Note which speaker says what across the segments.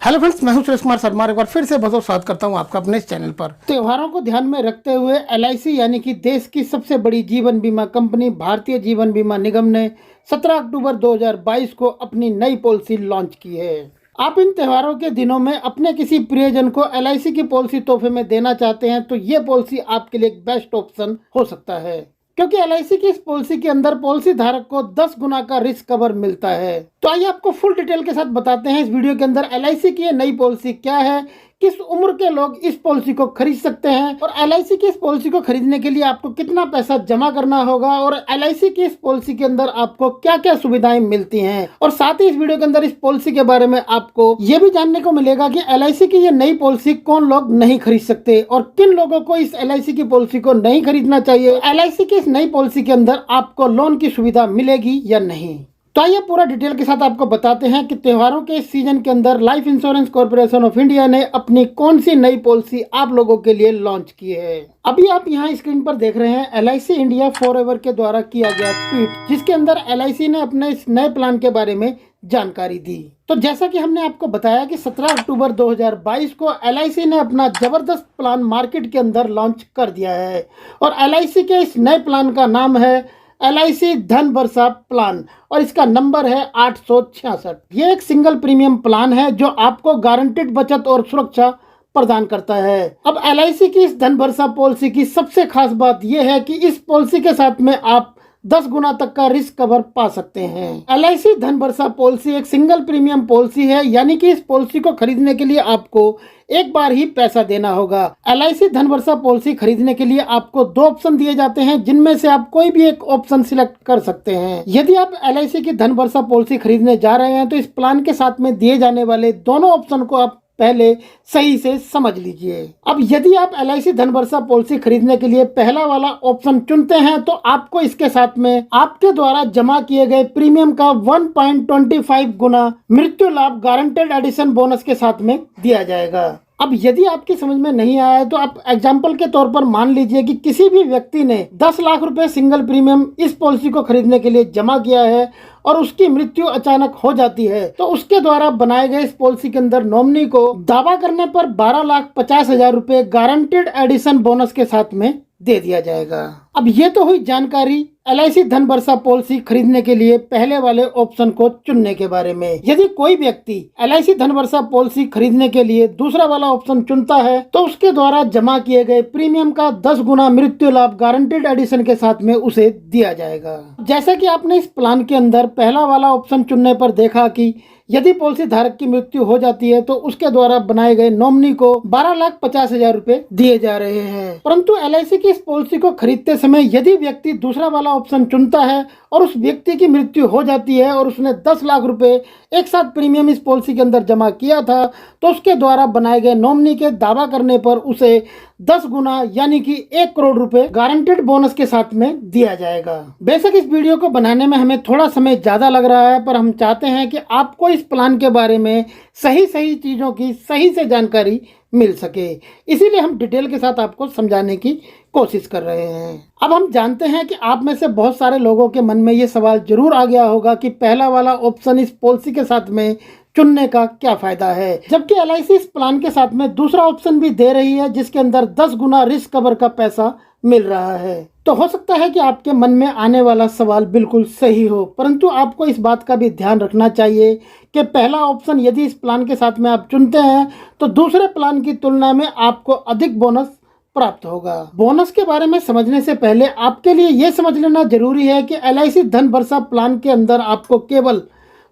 Speaker 1: Hello friends, मैं हूं सुरेश कुमार शर्मा। एक बार फिर से बहुत स्वागत करता हूं आपका अपने इस चैनल पर। त्योहारों को ध्यान में रखते हुए एलआईसी यानी कि देश की सबसे बड़ी जीवन बीमा कंपनी भारतीय जीवन बीमा निगम ने 17 अक्टूबर 2022 को अपनी नई पॉलिसी लॉन्च की है। आप इन त्योहारों के दिनों में अपने किसी प्रियजन को एलआईसी की पॉलिसी तोहफे में देना चाहते हैं तो ये पॉलिसी आपके लिए एक बेस्ट ऑप्शन हो सकता है, क्योंकि एलआईसी की इस पॉलिसी के अंदर पॉलिसी धारक को 10 गुना का रिस्क कवर मिलता है। तो आइए आपको फुल डिटेल के साथ बताते हैं इस वीडियो के अंदर एलआईसी की ये नई पॉलिसी क्या है, किस उम्र के लोग इस पॉलिसी को खरीद सकते हैं और एलआईसी की इस पॉलिसी को खरीदने के लिए आपको कितना पैसा जमा करना होगा और एलआईसी की इस पॉलिसी के अंदर आपको क्या क्या सुविधाएं मिलती हैं। और साथ ही इस वीडियो के अंदर इस पॉलिसी के बारे में आपको ये भी जानने को मिलेगा कि एलआईसी की ये नई पॉलिसी कौन लोग नहीं खरीद सकते और किन लोगों को इस एलआईसी की पॉलिसी को नहीं खरीदना चाहिए। एलआईसी की इस नई पॉलिसी के अंदर आपको लोन की सुविधा मिलेगी या नहीं। तो आइए पूरा डिटेल के साथ आपको बताते हैं कि त्योहारों के इस सीजन के अंदर life insurance corporation of India ने अपनी कौन सी नई पॉलिसी आप लोगों के लिए लॉन्च की है। अभी आप यहाँ स्क्रीन पर देख रहे हैं एलआईसी इंडिया फॉरएवर के द्वारा किया गया ट्वीट, जिसके अंदर एलआईसी ने अपने इस नए प्लान के बारे में जानकारी दी। तो जैसा कि हमने आपको बताया कि 17 अक्टूबर 2022 को एलआईसी ने अपना जबरदस्त प्लान मार्केट के अंदर लॉन्च कर दिया है और एलआईसी के इस नए प्लान का नाम है एलआईसी धन वर्षा प्लान और इसका नंबर है 866। ये एक सिंगल प्रीमियम प्लान है जो आपको गारंटेड बचत और सुरक्षा प्रदान करता है। अब एलआईसी की इस धन वर्षा पॉलिसी की सबसे खास बात यह है कि इस पॉलिसी के साथ में आप 10 गुना तक का रिस्क कवर पा सकते हैं। एलआईसी धन वर्षा पॉलिसी एक सिंगल प्रीमियम पॉलिसी है, यानी कि इस पॉलिसी को खरीदने के लिए आपको एक बार ही पैसा देना होगा। एलआईसी धन वर्षा पॉलिसी खरीदने के लिए आपको 2 ऑप्शन दिए जाते हैं, जिनमें से आप कोई भी एक ऑप्शन सिलेक्ट कर सकते हैं। यदि आप एलआईसी की धन वर्षा पॉलिसी खरीदने जा रहे हैं तो इस प्लान के साथ में दिए जाने वाले दोनों ऑप्शन को आप पहले सही से समझ लीजिए। अब यदि आप एलआईसी धन वर्षा पॉलिसी खरीदने के लिए पहला वाला ऑप्शन चुनते हैं तो आपको इसके साथ में आपके द्वारा जमा किए गए प्रीमियम का 1.25 गुना मृत्यु लाभ गारंटेड एडिशन बोनस के साथ में दिया जाएगा। अब यदि आपकी समझ में नहीं आया है तो आप एग्जाम्पल के तौर पर मान लीजिए कि किसी भी व्यक्ति ने 10 लाख रुपए सिंगल प्रीमियम इस पॉलिसी को खरीदने के लिए जमा किया है और उसकी मृत्यु अचानक हो जाती है तो उसके द्वारा बनाए गए इस पॉलिसी के अंदर नॉमिनी को दावा करने पर 12,50,000 रुपए गारंटेड एडिशन बोनस के साथ में दे दिया जाएगा। अब ये तो हुई जानकारी एलआईसी धन वर्षा पॉलिसी खरीदने के लिए पहले वाले ऑप्शन को चुनने के बारे में। यदि कोई व्यक्ति एलआईसी धन वर्षा पॉलिसी खरीदने के लिए दूसरा वाला ऑप्शन चुनता है तो उसके द्वारा जमा किए गए प्रीमियम का 10 गुना मृत्यु लाभ गारंटेड एडिशन के साथ में उसे दिया जाएगा। जैसा कि आपने इस प्लान के अंदर पहला वाला ऑप्शन चुनने पर देखा कि यदि पॉलिसी धारक की मृत्यु हो जाती है तो उसके द्वारा बनाए गए नॉमिनी को 12,50,000 रुपए दिए जा रहे हैं, परंतु एलआईसी की इस पॉलिसी को खरीदते समय यदि व्यक्ति दूसरा वाला ऑप्शन चुनता है और उस व्यक्ति की मृत्यु हो जाती है और उसने 10 लाख रुपए एक साथ प्रीमियम इस पॉलिसी के अंदर जमा किया था तो उसके द्वारा बनाए गए नॉमिनी के दावा करने पर उसे 10 गुना यानी कि 1 करोड़ रुपए गारंटेड बोनस के साथ में दिया जाएगा। बेशक इस वीडियो को बनाने में हमें थोड़ा समय ज्यादा लग रहा है, पर हम चाहते हैं कि आपको इस प्लान के बारे में सही चीजों की सही से जानकारी मिल सके, इसीलिए हम डिटेल के साथ आपको समझाने की कोशिश कर रहे हैं। अब हम जानते हैं कि आप में से बहुत सारे लोगों के मन में ये सवाल जरूर आ गया होगा कि पहला वाला ऑप्शन इस पॉलिसी के साथ में चुनने का क्या फायदा है, जबकि एलआईसी इस प्लान के साथ में दूसरा ऑप्शन भी दे रही है जिसके अंदर 10 गुना रिस्क कवर का पैसा मिल रहा है। तो हो सकता है कि आपके मन में आने वाला सवाल बिल्कुल सही हो, परंतु आपको इस बात का भी ध्यान रखना चाहिए कि पहला ऑप्शन यदि इस प्लान के साथ में आप चुनते हैं तो दूसरे प्लान की तुलना में आपको अधिक बोनस प्राप्त होगा। बोनस के बारे में समझने से पहले आपके लिए यह समझ लेना जरूरी है कि एलआईसी धन वर्षा प्लान के अंदर आपको केवल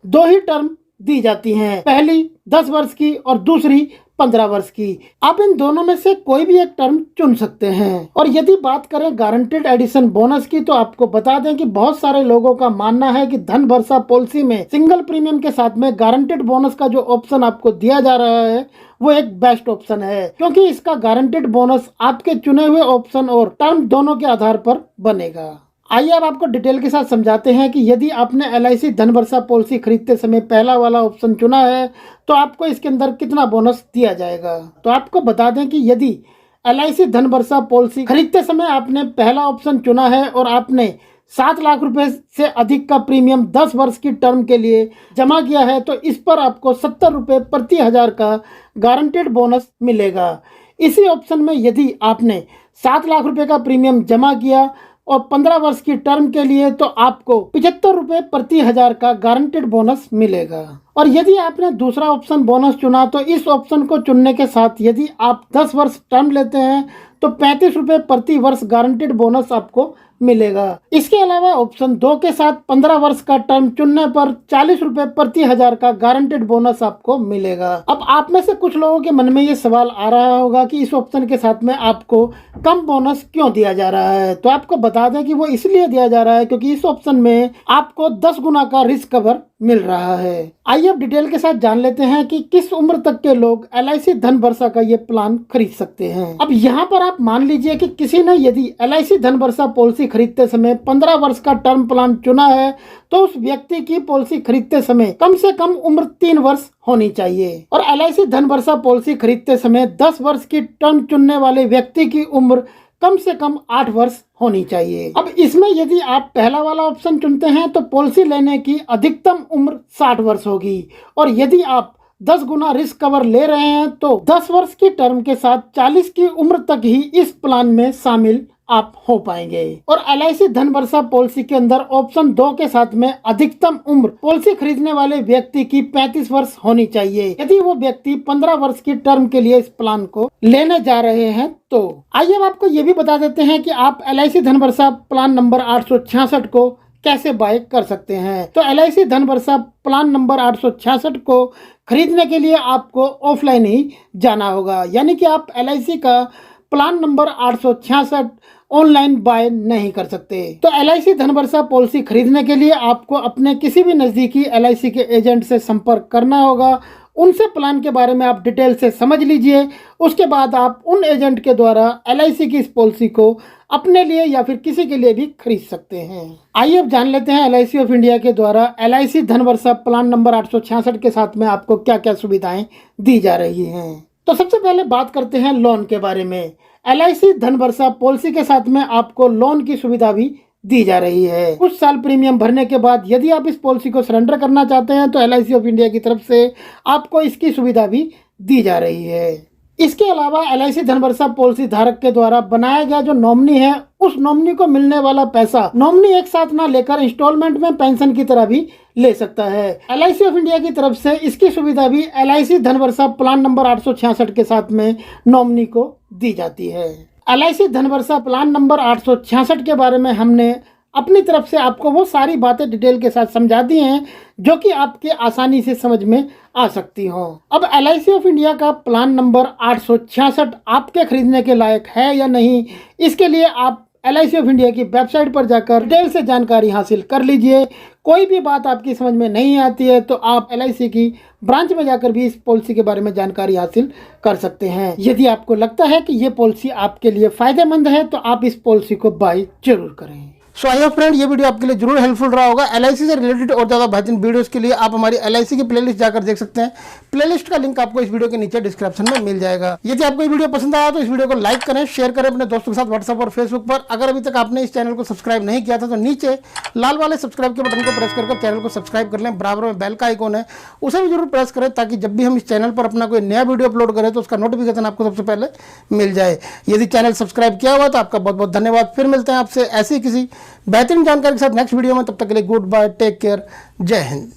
Speaker 1: 2 ही टर्म दी जाती हैं, पहली 10 वर्ष की और दूसरी 15 वर्ष की। आप इन दोनों में से कोई भी एक टर्म चुन सकते हैं। और यदि बात करें गारंटेड एडिशन बोनस की तो आपको बता दें कि बहुत सारे लोगों का मानना है कि धन वर्षा पॉलिसी में सिंगल प्रीमियम के साथ में गारंटेड बोनस का जो ऑप्शन आपको दिया जा रहा है वो एक बेस्ट ऑप्शन है, क्योंकि इसका गारंटेड बोनस आपके चुने हुए ऑप्शन और टर्म दोनों के आधार पर बनेगा। आइए अब आपको डिटेल के साथ समझाते हैं कि यदि आपने एलआईसी धन वर्षा पॉलिसी खरीदते समय पहला वाला ऑप्शन चुना है तो आपको इसके अंदर कितना बोनस दिया जाएगा। तो आपको बता दें कि यदि एलआईसी धन वर्षा पॉलिसी खरीदते समय आपने पहला ऑप्शन चुना है और आपने 7 लाख रुपए से अधिक का प्रीमियम 10 वर्ष की टर्म के लिए जमा किया है तो इस पर आपको 70 रुपये प्रति हजार का गारंटेड बोनस मिलेगा। इसी ऑप्शन में यदि आपने 7 लाख रुपए का प्रीमियम जमा किया और 15 वर्ष की टर्म के लिए तो आपको 75 रुपये प्रति हजार का गारंटेड बोनस मिलेगा। और यदि आपने दूसरा ऑप्शन बोनस चुना तो इस ऑप्शन को चुनने के साथ यदि आप 10 वर्ष टर्म लेते हैं तो 35 रुपये प्रति वर्ष गारंटेड बोनस आपको मिलेगा। इसके अलावा ऑप्शन 2 के साथ 15 वर्ष का टर्म चुनने पर 40 रुपये प्रति हजार का गारंटेड बोनस आपको मिलेगा। अब आप में से कुछ लोगों के मन में ये सवाल आ रहा होगा कि इस ऑप्शन के साथ में आपको कम बोनस क्यों दिया जा रहा है। तो आपको बता दें कि वो इसलिए दिया जा रहा है क्योंकि इस ऑप्शन में आपको 10 गुना का रिस्क कवर मिल रहा है। आइए अब डिटेल के साथ जान लेते हैं कि किस उम्र तक के लोग LIC धन वर्षा का ये प्लान खरीद सकते हैं। अब यहाँ पर आप मान लीजिए कि किसी ने यदि LIC धन वर्षा पॉलिसी खरीदते समय 15 वर्ष का टर्म प्लान चुना है तो उस व्यक्ति की पॉलिसी खरीदते समय कम से कम उम्र 3 वर्ष होनी चाहिए और LIC धन वर्षा पॉलिसी खरीदते समय 10 वर्ष की टर्म चुनने वाले व्यक्ति की उम्र कम से कम 8 वर्ष होनी चाहिए। अब इसमें यदि आप पहला वाला ऑप्शन चुनते हैं तो पॉलिसी लेने की अधिकतम उम्र 60 वर्ष होगी और यदि आप 10 गुना रिस्क कवर ले रहे हैं तो 10 वर्ष की टर्म के साथ 40 की उम्र तक ही इस प्लान में शामिल आप हो पाएंगे। और LIC धन वर्षा पॉलिसी के अंदर ऑप्शन 2 के साथ में अधिकतम उम्र पॉलिसी खरीदने वाले व्यक्ति की 35 वर्ष होनी चाहिए यदि वो व्यक्ति 15 वर्ष की टर्म के लिए इस प्लान को लेने जा रहे हैं। तो आइए हम आपको ये भी बता देते हैं कि आप LIC धन वर्षा प्लान नंबर 866 को कैसे बाय कर सकते हैं। तो LIC धन वर्षा प्लान नंबर 866 को खरीदने के लिए आपको ऑफलाइन ही जाना होगा, यानी कि आप LIC का प्लान नंबर 866 ऑनलाइन बाय नहीं कर सकते। तो LIC धन वर्षा पॉलिसी खरीदने के लिए आपको अपने किसी भी नज़दीकी LIC के एजेंट से संपर्क करना होगा। उनसे प्लान के बारे में आप डिटेल से समझ लीजिए, उसके बाद आप उन एजेंट के द्वारा LIC की इस पॉलिसी को अपने लिए या फिर किसी के लिए भी खरीद सकते हैं। आइए अब जान लेते हैं LIC ऑफ इंडिया के द्वारा LIC धन वर्षा प्लान नंबर 866 के साथ में आपको क्या क्या सुविधाएं दी जा रही हैं। तो सबसे पहले बात करते हैं लोन के बारे में। LIC धन वर्षा पॉलिसी के साथ में आपको लोन की सुविधा भी दी जा रही है। कुछ साल प्रीमियम भरने के बाद यदि आप इस पॉलिसी को सरेंडर करना चाहते हैं तो LIC ऑफ इंडिया की तरफ से आपको इसकी सुविधा भी दी जा रही है। इसके अलावा LIC धन वर्षा पॉलिसी धारक के द्वारा बनाया गया जो नॉमिनी है उस नॉमिनी को मिलने वाला पैसा नॉमिनी एक साथ ना लेकर इंस्टॉलमेंट में पेंशन की तरह भी ले सकता है। LIC ऑफ इंडिया की तरफ से इसकी सुविधा भी LIC धन वर्षा प्लान नंबर 866 के साथ में नॉमिनी को दी जाती है। LIC धन वर्षा प्लान नंबर 866 के बारे में हमने अपनी तरफ से आपको वो सारी बातें डिटेल के साथ समझा दी हैं जो कि आपके आसानी से समझ में आ सकती हो। अब LIC ऑफ इंडिया का प्लान नंबर 866 आपके खरीदने के लायक है या नहीं, इसके लिए आप LIC ऑफ इंडिया की वेबसाइट पर जाकर डिटेल से जानकारी हासिल कर लीजिए। कोई भी बात आपकी समझ में नहीं आती है तो आप LIC की ब्रांच में जाकर भी इस पॉलिसी के बारे में जानकारी हासिल कर सकते हैं। यदि आपको लगता है कि ये पॉलिसी आपके लिए फायदेमंद है तो आप इस पॉलिसी को बाय जरूर करें। सो आई होप फ्रेंड ये वीडियो आपके लिए जरूर हेल्पफुल रहा होगा। LIC से रिलेटेड और ज़्यादा बेहतरीन वीडियोस के लिए आप हमारी LIC की प्लेलिस्ट जाकर देख सकते हैं। प्लेलिस्ट का लिंक आपको इस वीडियो के नीचे डिस्क्रिप्शन में मिल जाएगा। यदि आपको ये वीडियो पसंद आया तो इस वीडियो को लाइक करें, शेयर करें अपने दोस्तों के साथ व्हाट्सएप और फेसबुक पर। अगर अभी तक आपने इस चैनल को सब्सक्राइब नहीं किया था तो नीचे लाल वाले सब्सक्राइब के बटन को प्रेस करके चैनल को सब्सक्राइब कर लें। बराबर में बेल का आइकॉन है उसे भी जरूर प्रेस करें ताकि जब भी हम इस चैनल पर अपना कोई नया वीडियो अपलोड करें तो उसका नोटिफिकेशन आपको सबसे पहले मिल जाए। यदि चैनल सब्सक्राइब किया हुआ तो आपका बहुत बहुत धन्यवाद। फिर मिलते हैं आपसे ऐसी किसी बेहतरीन जानकारी के साथ नेक्स्ट वीडियो में। तब तक के लिए गुड बाय, टेक केयर, जय हिंद।